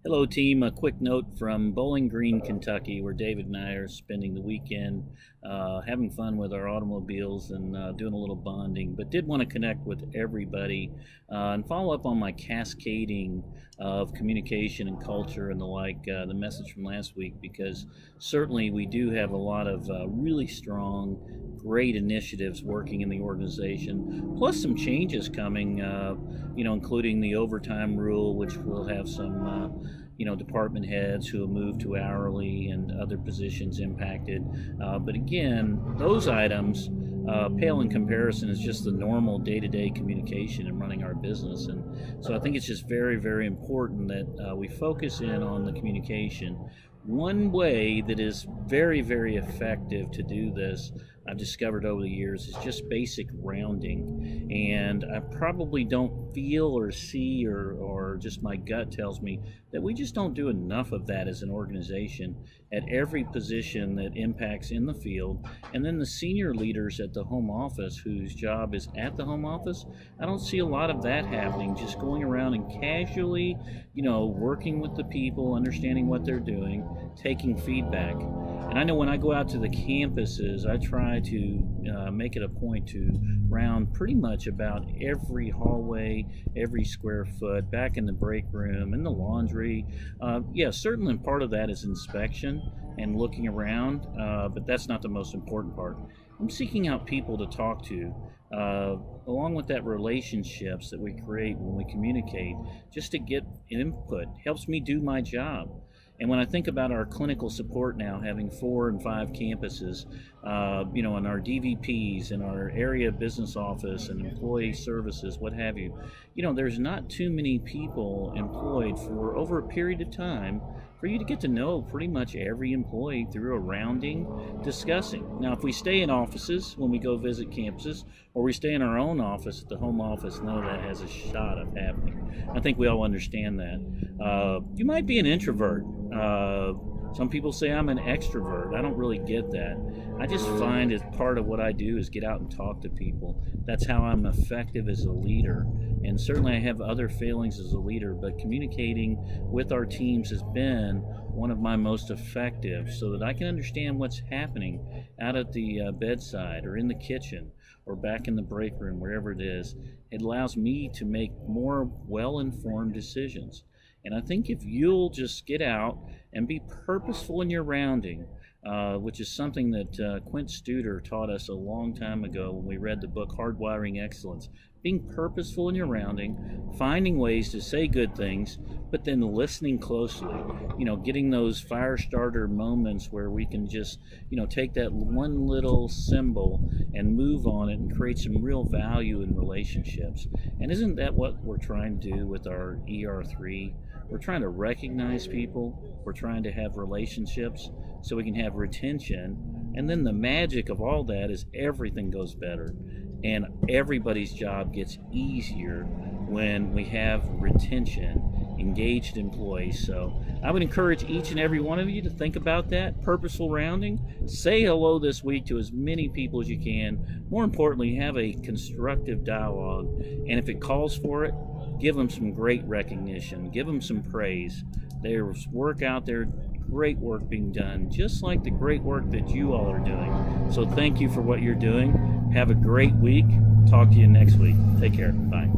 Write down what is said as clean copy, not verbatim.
Hello, team. A quick note from Bowling Green, Kentucky, where David and I are spending the weekend having fun with our automobiles and doing a little bonding, but did want to connect with everybody and follow up on my cascading of communication and culture and the like, the message from last week, because certainly we do have a lot of really strong, great initiatives working in the organization, plus some changes coming, including the overtime rule, which will have some department heads who will move to hourly and other positions impacted. But again, those items pale in comparison is just the normal day-to-day communication and running our business. And so I think it's just very, very important that we focus in on the communication. One way that is very, very effective to do this, I've discovered over the years, is just basic rounding. And I probably don't feel or see or just my gut tells me that we just don't do enough of that as an organization at every position that impacts in the field. And then the senior leaders at the home office whose job is at the home office, I don't see a lot of that happening, just going around and casually, working with the people, understanding what they're doing, taking feedback. And I know when I go out to the campuses, I try to make it a point to round pretty much about every hallway, every square foot, back in the break room, in the laundry. Certainly part of that is inspection and looking around, but that's not the most important part. I'm seeking out people to talk to, along with that relationships that we create when we communicate, just to get input. Helps me do my job. And when I think about our clinical support now, having 4 and 5 campuses, and our DVPs and our area business office and employee services, what have you, there's not too many people employed for over a period of time for you to get to know pretty much every employee through a rounding, discussing. Now, if we stay in offices when we go visit campuses, or we stay in our own office at the home office, no, that has a shot of happening. I think we all understand that. You might be an introvert. Some people say I'm an extrovert. I don't really get that. I just find as part of what I do is get out and talk to people. That's how I'm effective as a leader. And certainly I have other failings as a leader, but communicating with our teams has been one of my most effective, so that I can understand what's happening out at the bedside or in the kitchen or back in the break room, wherever it is. It allows me to make more well-informed decisions. And I think if you'll just get out and be purposeful in your rounding, which is something that Quint Studer taught us a long time ago when we read the book Hardwiring Excellence. Being purposeful in your rounding, finding ways to say good things, but then listening closely, getting those fire starter moments where we can just, take that one little symbol and move on it and create some real value in relationships. And isn't that what we're trying to do with our ER3? We're trying to recognize people. We're trying to have relationships so we can have retention. And then the magic of all that is everything goes better. And everybody's job gets easier when we have retention, engaged employees. So I would encourage each and every one of you to think about that, purposeful rounding. Say hello this week to as many people as you can. More importantly, have a constructive dialogue. And if it calls for it, give them some great recognition. Give them some praise. There's work out there, great work being done, just like the great work that you all are doing. So thank you for what you're doing. Have a great week. Talk to you next week. Take care. Bye.